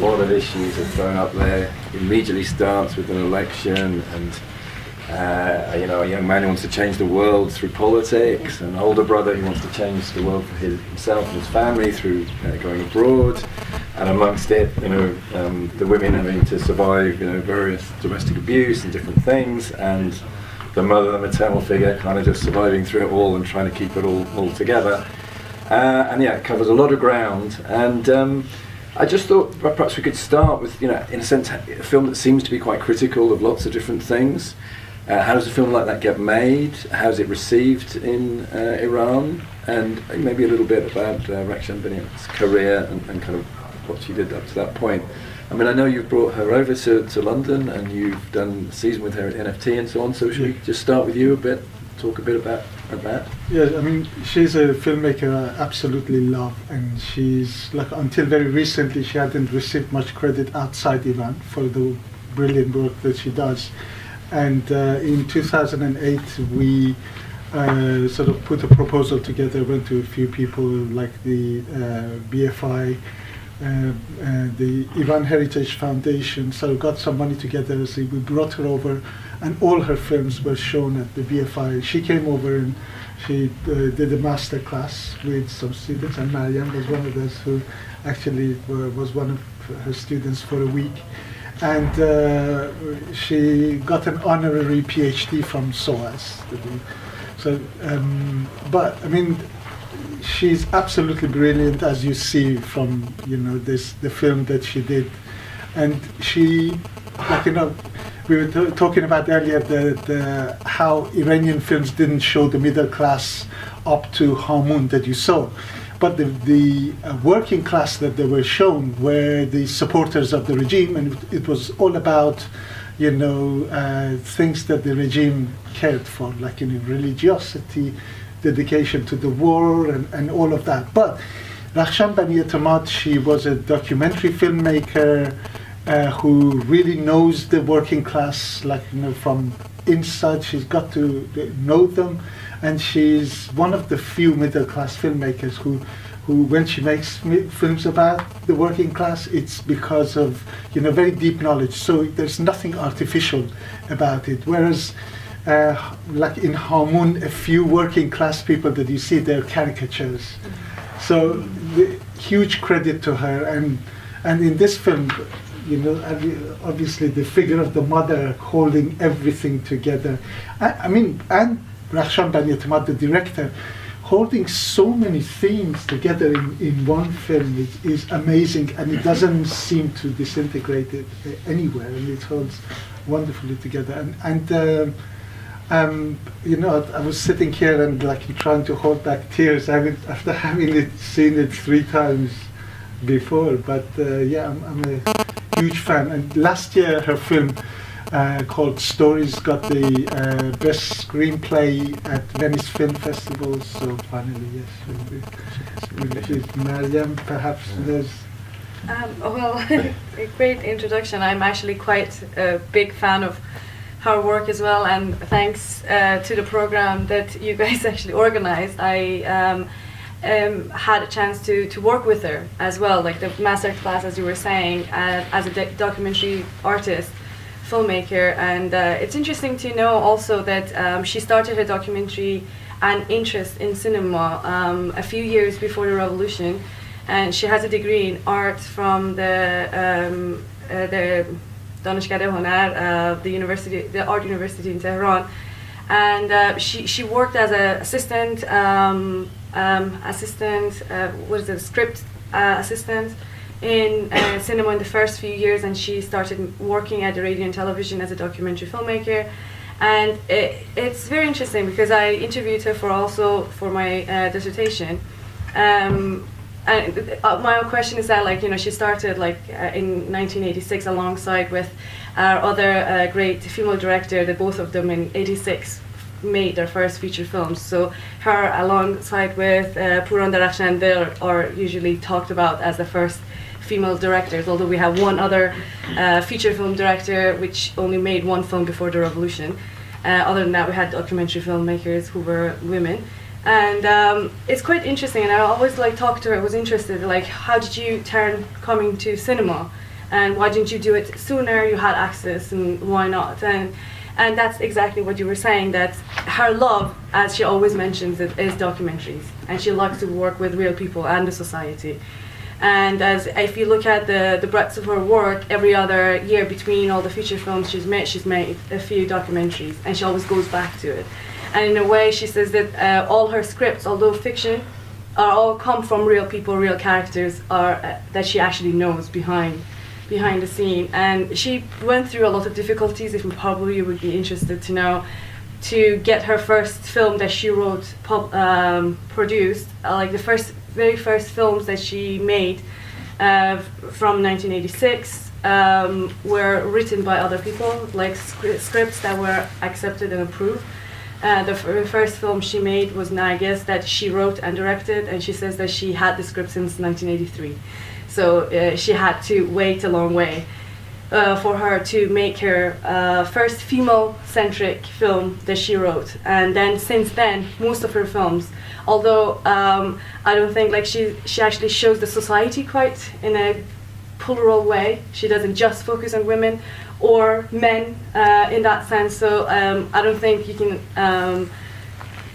all of issues are thrown up there. Immediately starts with an election and a young man who wants to change the world through politics, an older brother who wants to change the world for himself and his family through going abroad, and amongst it, the women having to survive, various domestic abuse and different things, and the mother, the maternal figure, kind of just surviving through it all and trying to keep it all together. It covers a lot of ground, and I just thought perhaps we could start with, in a sense, a film that seems to be quite critical of lots of different things. How does a film like that get made? How's it received in Iran? And maybe a little bit about Rakhshan Baniat's career and kind of what she did up to that point. I mean, I know you've brought her over to London and you've done a season with her at NFT and so on, so should we just start with you a bit, talk a bit about that? Yeah, I mean, she's a filmmaker I absolutely love, and she's, like, until very recently, she hadn't received much credit outside Iran for the brilliant work that she does. And in 2008, we sort of put a proposal together, went to a few people like the BFI, the Iran Heritage Foundation, so got some money together. So we brought her over, and all her films were shown at the BFI. She came over and she did a master class with some students, and Mariam was one of those who actually was one of her students for a week. And she got an honorary PhD from SOAS. So, but I mean, she's absolutely brilliant, as you see from the film that she did, and she, we were talking about earlier the how Iranian films didn't show the middle class up to Hamoun that you saw. But the working class that they were shown were the supporters of the regime, and it was all about, things that the regime cared for, like religiosity, dedication to the war, and all of that. But Rakhshan Bani-Etemad, she was a documentary filmmaker who really knows the working class, from inside. She's got to know them. And she's one of the few middle-class filmmakers who when she makes films about the working class, it's because of, very deep knowledge. So there's nothing artificial about it. Whereas, like in Hamoun, a few working-class people that you see, they're caricatures. So huge credit to her. And in this film, obviously the figure of the mother holding everything together. And Rakhshan Bani-Etemad, the director, holding so many themes together in one film is amazing, and it doesn't seem to disintegrate it anywhere, and it holds wonderfully together. I was sitting here and trying to hold back tears after having seen it 3 times before, but I'm a huge fan. And last year her film called Stories got the best screenplay at Venice Film Festival. So finally, yes, Mariam, perhaps there's. A great introduction. I'm actually quite a big fan of her work as well, and thanks to the program that you guys actually organized, I had a chance to work with her as well, like the master class, as you were saying, as a documentary artist, filmmaker. And it's interesting to know also that she started her documentary and interest in cinema a few years before the revolution, and she has a degree in art from the Danishgah Honar, the Art University in Tehran, and she worked as an script assistant in cinema in the first few years, and she started working at the radio and television as a documentary filmmaker. And it's very interesting because I interviewed her for my dissertation. And my question is that, she started in 1986 alongside with our other great female director, that both of them in '86 made their first feature films. So her alongside with Puran Darakhshan, they are usually talked about as the first female directors, although we have one other feature film director which only made one film before the revolution. Other than that, we had documentary filmmakers who were women. And it's quite interesting, and I always talk to her. I was interested, how did you turn coming to cinema and why didn't you do it sooner? You had access, and why not? And that's exactly what you were saying, that her love, as she always mentions it, is documentaries, and she likes to work with real people and the society. And as if you look at the breadth of her work, every other year between all the feature films she's made a few documentaries, and she always goes back to it. And in a way, she says that all her scripts, although fiction, are all come from real people, real characters, that she actually knows behind the scene. And she went through a lot of difficulties, if probably you would be interested to know, to get her first film that she wrote produced. Like the very first films that she made from 1986 were written by other people, like scripts that were accepted and approved. The first film she made was Nargis, that she wrote and directed, and she says that she had the script since 1983. So she had to wait a long way for her to make her first female-centric film that she wrote. And then since then, most of her films, although I don't think like she actually shows the society quite in a plural way. She doesn't just focus on women or men in that sense. So I don't think you can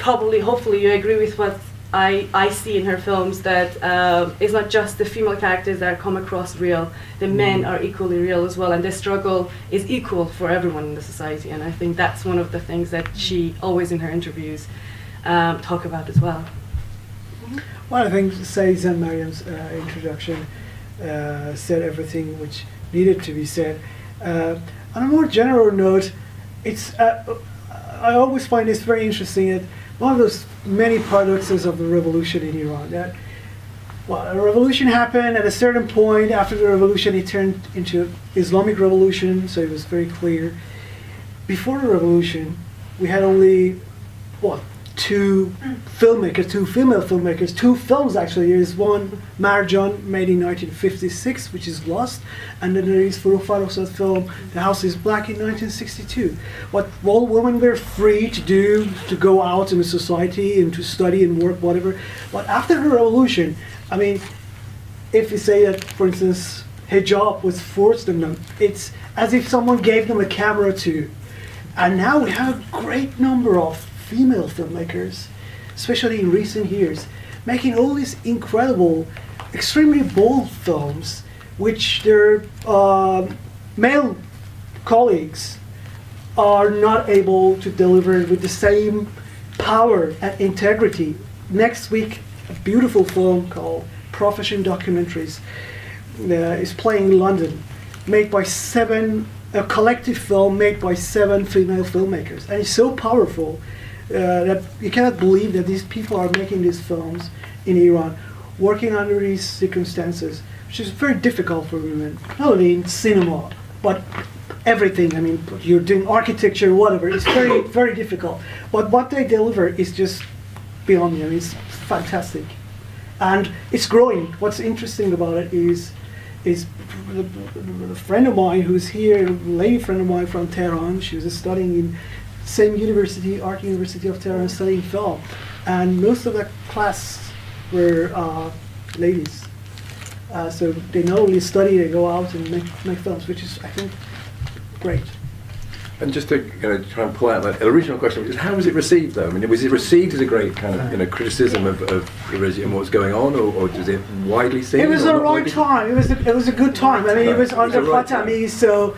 hopefully you agree with what I see in her films, that it's not just the female characters that come across real. The men are equally real as well, and the struggle is equal for everyone in the society. And I think that's one of the things that she always in her interviews talk about as well. Well, I think Saeed's and Mariam's introduction said everything which needed to be said. On a more general note, it's I always find this very interesting that one of those many paradoxes of the revolution in Iran, that a revolution happened at a certain point. After the revolution, it turned into Islamic revolution, so it was very clear. Before the revolution, we had only two female filmmakers, two films actually. There is one, Marjan, made in 1956, which is lost, and then there is Forough Farrokhzad's film, The House is Black, in 1962. What all women were free to do, to go out in the society and to study and work, whatever. But after the revolution, I mean, if you say that, for instance, hijab was forced on them, it's as if someone gave them a camera too. And now we have a great number of female filmmakers, especially in recent years, making all these incredible, extremely bold films, which their male colleagues are not able to deliver with the same power and integrity. Next week, a beautiful film called Profession Documentaries is playing in London, made by a collective film made by 7 female filmmakers, and it's so powerful that you cannot believe that these people are making these films in Iran, working under these circumstances, which is very difficult for women, not only in cinema, but everything. I mean, you're doing architecture, whatever, it's very, very difficult. But what they deliver is just beyond me. I mean, it's fantastic. And it's growing. What's interesting about it is a friend of mine who's here, a lady friend of mine from Tehran, she was studying in same university, Art University of Tehran, studying film, and most of the class were ladies. So they not only study, they go out and make films, which is, I think, great. And just to try and pull out the original question, which is how was it received though? I mean, was it received as a great kind of criticism of the regime and what's going on, or was it widely seen? It was the right time. It was a good time. I mean, it was under Khatami, so.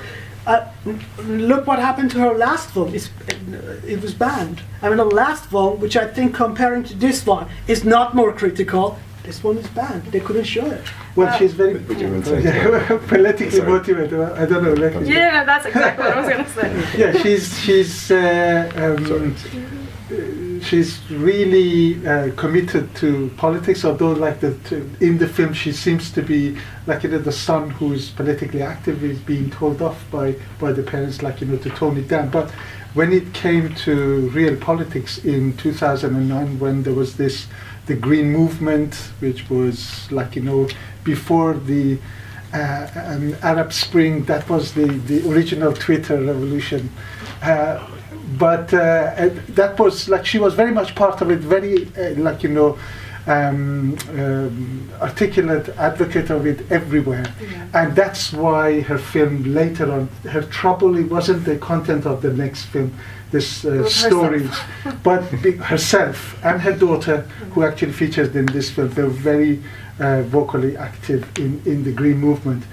Look what happened to her last film. It was banned. I mean, the last film, which I think comparing to this one, is not more critical. This one is banned. They couldn't show it. Well, she's very politically motivated. I don't know. Yeah, that's exactly what I was going to say. Yeah, she's really committed to politics. Although, in the film, she seems to be the son who is politically active is being told off by the parents, to tone it down. But when it came to real politics in 2009, when there was the Green Movement, which was before the Arab Spring, that was the original Twitter revolution. But that was she was very much part of it, very articulate advocate of it everywhere. Yeah. And that's why her film later on, her trouble, it wasn't the content of the next film, this was story, but herself and her daughter, who actually features in this film. They're very vocally active in the Green movement.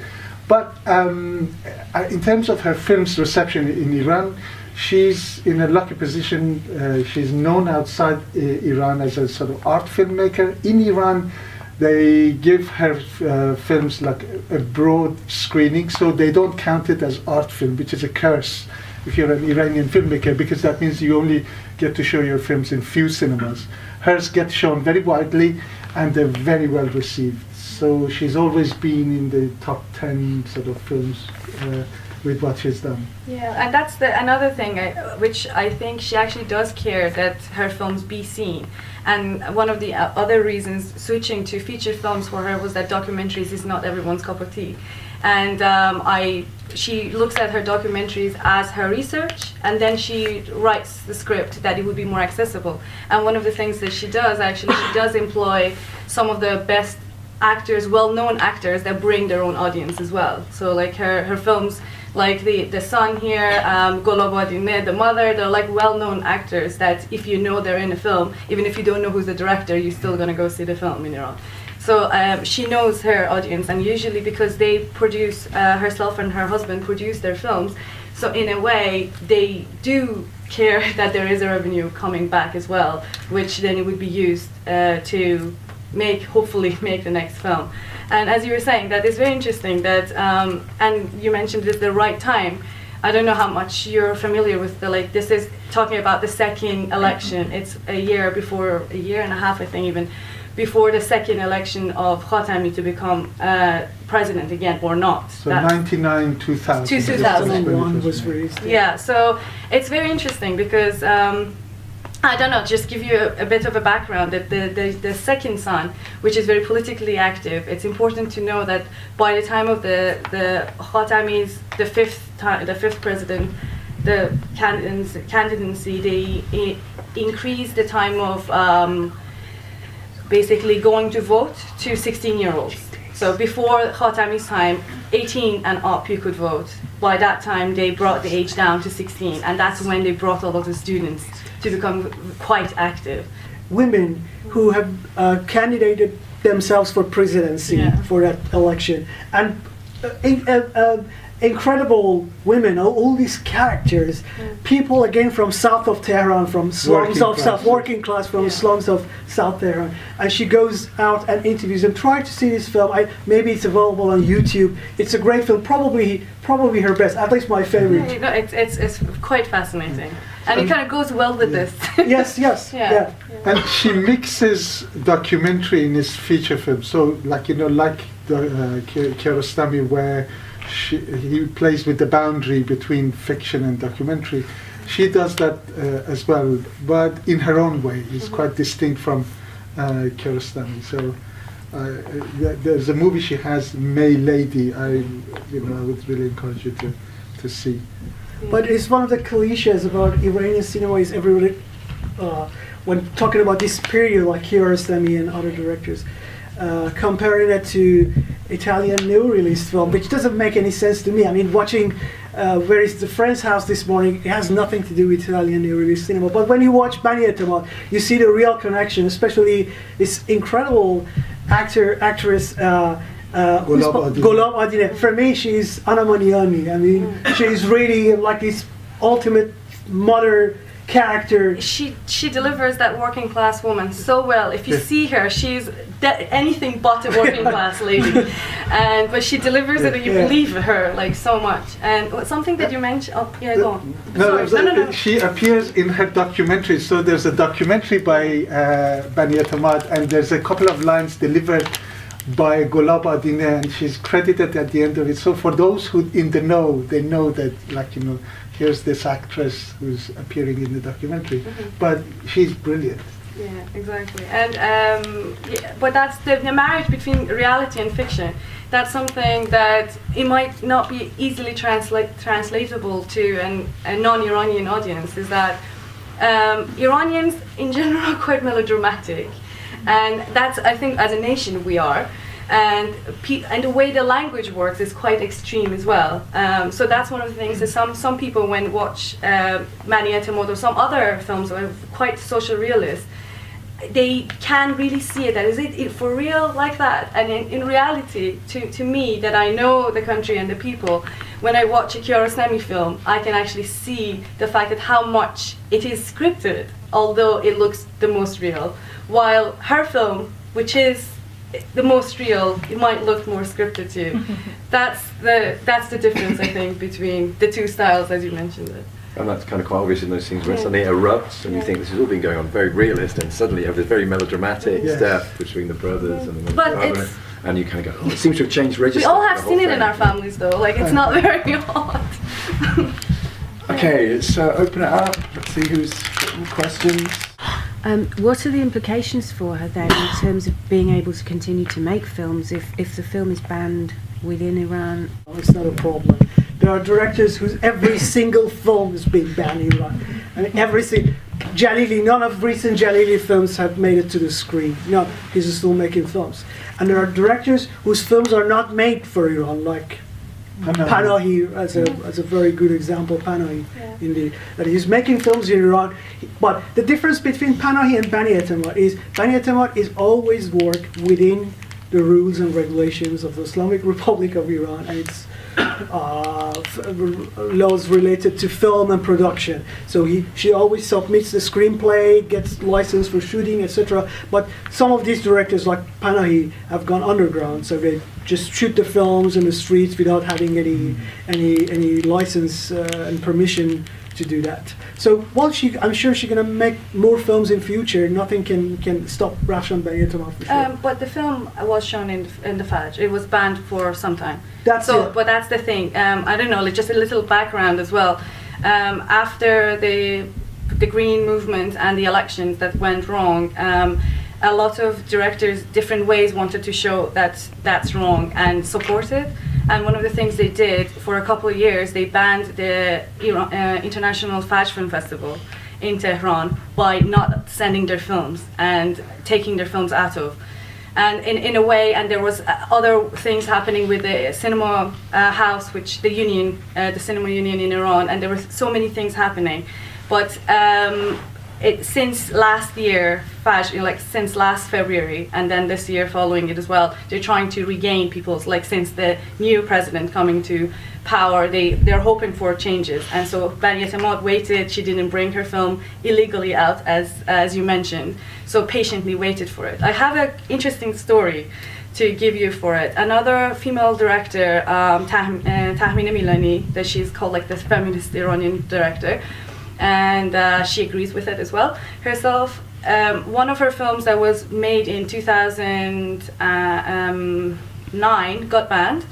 But in terms of her film's reception in Iran, she's in a lucky position. She's known outside Iran as a sort of art filmmaker. In Iran, they give her films like a broad screening, so they don't count it as art film, which is a curse if you're an Iranian filmmaker, because that means you only get to show your films in few cinemas. Hers get shown very widely, and they're very well received. So she's always been in the top 10 sort of films with what she's done. Yeah, and that's another thing which I think she actually does care that her films be seen. And one of the other reasons switching to feature films for her was that documentaries is not everyone's cup of tea. And she looks at her documentaries as her research, and then she writes the script that it would be more accessible. And one of the things that she does, actually, she does employ some of the best actors, well-known actors that bring their own audience as well. So like her films, like the son here, Golab Adine, the mother, they're like well-known actors that if you know they're in a film, even if you don't know who's the director, you're still gonna go see the film in Iran. So she knows her audience, and usually because they produce, herself and her husband produce their films, so in a way they do care that there is a revenue coming back as well, which then it would be used to hopefully make the next film. And as you were saying, that is very interesting that, and you mentioned this the right time. I don't know how much you're familiar with this is talking about the second election. It's a year and a half, I think, even before the second election of Khatami to become president again or not. So 99, 2000. 2001 was released. Yeah, so it's very interesting because I don't know, just give you a bit of a background that the second son, which is very politically active, it's important to know that by the time of the Khatami's, the fifth president, the candidacy, they increased the time of basically going to vote to 16-year-olds. So before Khatami's time, 18 and up you could vote. By that time, they brought the age down to 16, and that's when they brought all of the students to become quite active. Women who have candidated themselves for presidency for that election, and incredible women, all these characters, people again from south of Tehran, from slums working class from slums of South Tehran, and she goes out and interviews them. Try to see this film. Maybe it's available on YouTube. It's a great film, probably her best, at least my favorite. No, it's quite fascinating, and it kind of goes well with this. Yes. Yeah. And she mixes documentary in his feature film. So, like the Kiarostami, where he plays with the boundary between fiction and documentary. She does that as well, but in her own way. It's quite distinct from Kiarostami. So there's a movie she has, May Lady. I would really encourage you to see. But it's one of the cliches about Iranian cinema is everybody, when talking about this period, like Kiarostami and other directors, comparing it to Italian new release film, which doesn't make any sense to me. I mean, watching Where is the Friend's House this morning, it has nothing to do with Italian new release cinema. But when you watch Bani Etamad, you see the real connection, especially this incredible actress, Golab Adine. For me, she's Anna Maniani. I mean, she's really like this ultimate mother character. She delivers that working class woman so well. If you see her, she's anything but a working class lady, but she delivers it, and you believe her like so much. And something that you mentioned. Oh, yeah, go on. No. She appears in her documentary. So there's a documentary by Bani Etamad, and there's a couple of lines delivered by Golab Adine, and she's credited at the end of it. So for those who in the know, they know that, here's this actress who's appearing in the documentary, but she's brilliant. Yeah, exactly. And but that's the marriage between reality and fiction. That's something that it might not be easily translatable to a non-Iranian audience. Is that Iranians in general are quite melodramatic, And that's, I think, as a nation we are. And the way the language works is quite extreme as well. So that's one of the things that some people, when watch Mariette Mod or some other films that are quite social realist, they can really see it. That is it for real like that? And in reality, to me, that I know the country and the people, when I watch a Kiarostami film, I can actually see the fact that how much it is scripted, although it looks the most real. While her film, which is the most real, it might look more scripted too. That's the difference, I think, between the two styles, as you mentioned it. And that's kind of quite obvious in those scenes where Yeah. suddenly it erupts and you Yeah. think this has all been going on very realist, and suddenly you have this very melodramatic Yes. stuff between the brothers and the But brother, it's- and you kind of go, oh, it seems to have changed register. We all the have whole seen it thing. in our families, though. Like, it's not very odd. Okay, let's open it up. Let's see who's got any questions. What are the implications for her then in terms of being able to continue to make films if the film is banned within Iran? It's not a problem. There are directors whose every single film is being banned in Iran. I mean, Jalili, none of recent Jalili films have made it to the screen. No, he's still making films. And there are directors whose films are not made for Iran, like Panahi as a very good example. Panahi, Yeah. indeed, that he's making films in Iran. But the difference between Panahi and Bani Etemad is always work within the rules and regulations of the Islamic Republic of Iran and its laws related to film and production. So she always submits the screenplay, gets license for shooting, etc. But some of these directors, like Panahi, have gone underground, so they just shoot the films in the streets without having any license and permission to do that. So while I'm sure she's gonna make more films in future, nothing can stop Rafshan Bani Etemad for sure. But the film was shown in the Fajr. It was banned for some time. That's it. But that's the thing. I don't know. Like, just a little background as well. After the Green movement and the elections that went wrong, a lot of directors, different ways, wanted to show that that's wrong and support it. And one of the things they did for a couple of years, they banned the International Fajr Film Festival in Tehran by not sending their films and taking their films out of. And in a way, and there was other things happening with the cinema house, which the union, the cinema union in Iran, and there were so many things happening. But since last year, since last February, and then this year following it as well, they're trying to regain people's, since the new president coming to power, they're hoping for changes. And so Bani Etemad waited. She didn't bring her film illegally out, as you mentioned, so patiently waited for it. I have an interesting story to give you for it. Another female director, Tahmina Milani, that she's called the feminist Iranian director, and she agrees with it as well herself. One of her films that was made in 2009 got banned,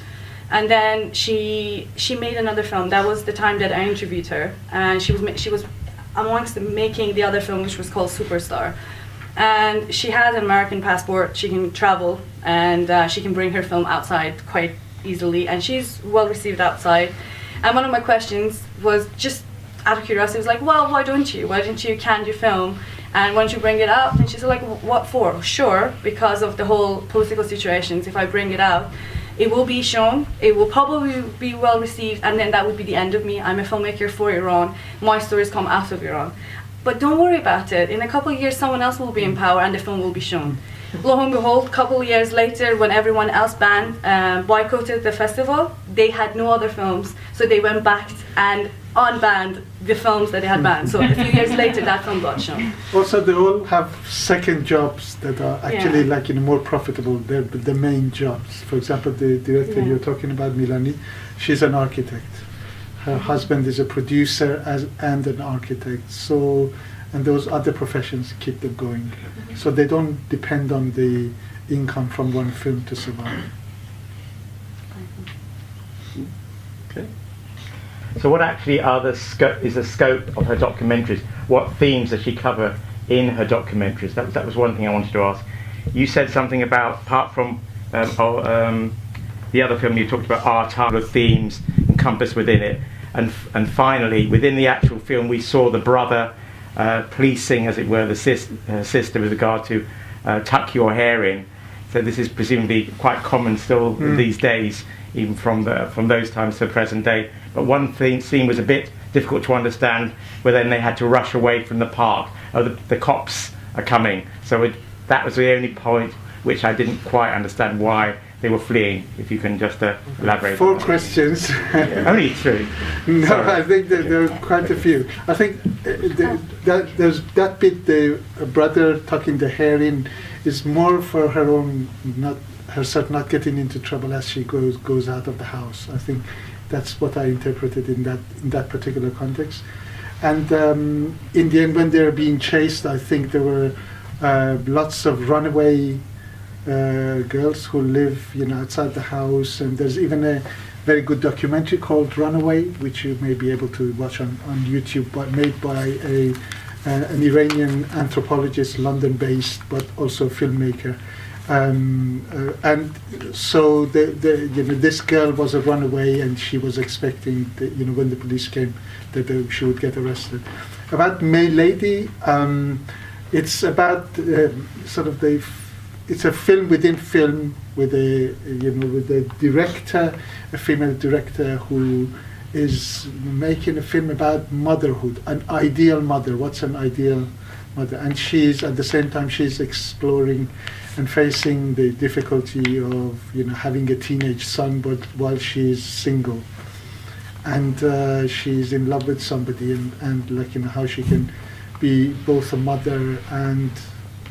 and then she made another film. That was the time that I interviewed her, and she was amongst making the other film, which was called Superstar. And she has an American passport. She can travel, and she can bring her film outside quite easily, and she's well received outside. And one of my questions was just out of curiosity, was like, well, why don't you can your film, and why don't you bring it out? And she said, like, what for? Sure, because of the whole political situations. If I bring it out, it will be shown, it will probably be well received, and then that would be the end of me. I'm a filmmaker for Iran. My stories come out of Iran. But don't worry about it. In a couple of years, someone else will be in power and the film will be shown. Lo and behold, a couple of years later, when everyone else boycotted the festival, they had no other films, so they went back and unbanned the films that they had banned. So a few years later, that film got shown. Also, they all have second jobs that are actually more profitable. They're the main jobs. For example, the director you're talking about, Milani, she's an architect. Her husband is a producer and an architect. So, and those other professions keep them going. So they don't depend on the income from one film to survive. Okay. So what actually is the scope of her documentaries? What themes does she cover in her documentaries? That was one thing I wanted to ask. You said something about, apart from the other film you talked about, are of themes encompassed within it. And finally, within the actual film, we saw the brother policing, as it were, the sister with regard to tuck your hair in. So this is presumably quite common still these days, even from those times to the present day. But one scene was a bit difficult to understand, where then they had to rush away from the park. Oh, the cops are coming. So that was the only point which I didn't quite understand why they were fleeing. If you can just elaborate. 4 questions. Only 2. No, Sorry. I think that there are quite a few. I think there's that bit, the brother tucking the hair in, is more for her own, not herself not getting into trouble as she goes out of the house. I think that's what I interpreted in that particular context. And in the end, when they're being chased, I think there were lots of runaway girls who live, outside the house. And there's even a very good documentary called Runaway, which you may be able to watch on YouTube, made by an Iranian anthropologist, London-based, but also a filmmaker. And so this girl was a runaway, and she was expecting, when the police came, that she would get arrested. About May Lady, it's about it's a film within film with a director, a female director who is making a film about motherhood, an ideal mother. What's an ideal mother? And she's at the same time she's exploring and facing the difficulty of having a teenage son, but while she's single, and she's in love with somebody, and how she can be both a mother and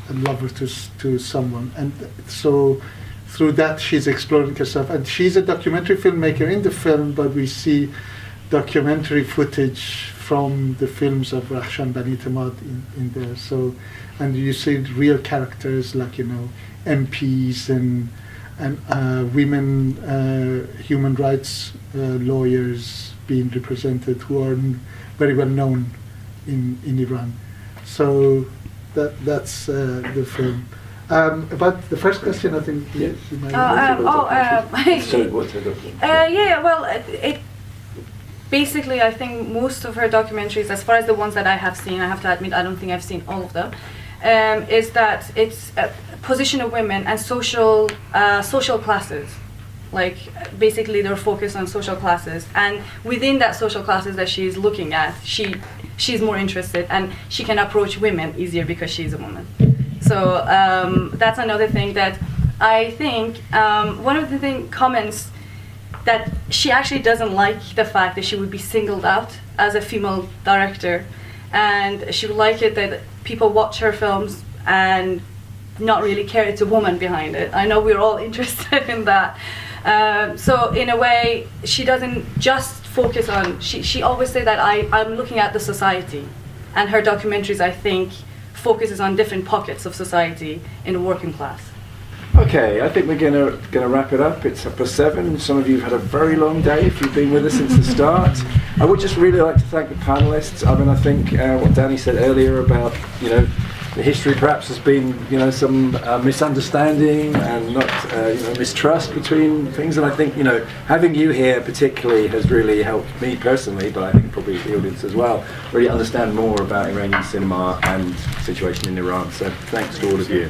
a lover to someone. And so through that she's exploring herself, and she's a documentary filmmaker in the film, but we see documentary footage from the films of Rahshan Bani Tamad in there. So, and you see real characters like MPs and women human rights lawyers being represented, who are very well known in Iran. So that's the film. About the first question, I think you might. Well, basically, I think most of her documentaries, as far as the ones that I have seen, I have to admit I don't think I've seen all of them, is that it's a position of women and social classes. Like, basically they're focused on social classes, and within that social classes that she's looking at, she's more interested, and she can approach women easier because she's a woman. So that's another thing that I think, one of the comments that she actually doesn't like the fact that she would be singled out as a female director, and she would like it that people watch her films and not really care it's a woman behind it. I know we're all interested in that. So in a way, she doesn't just focus on, she always say that I'm looking at the society, and her documentaries, I think, focuses on different pockets of society in the working class. Okay, I think we're gonna wrap it up. It's 7:00. Some of you have had a very long day if you've been with us since the start. I would just really like to thank the panelists. I mean, I think what Danny said earlier about the history perhaps has been some misunderstanding and not mistrust between things, and I think having you here particularly has really helped me personally, but I think probably the audience as well, really understand more about Iranian cinema and the situation in Iran. So thanks to all of you.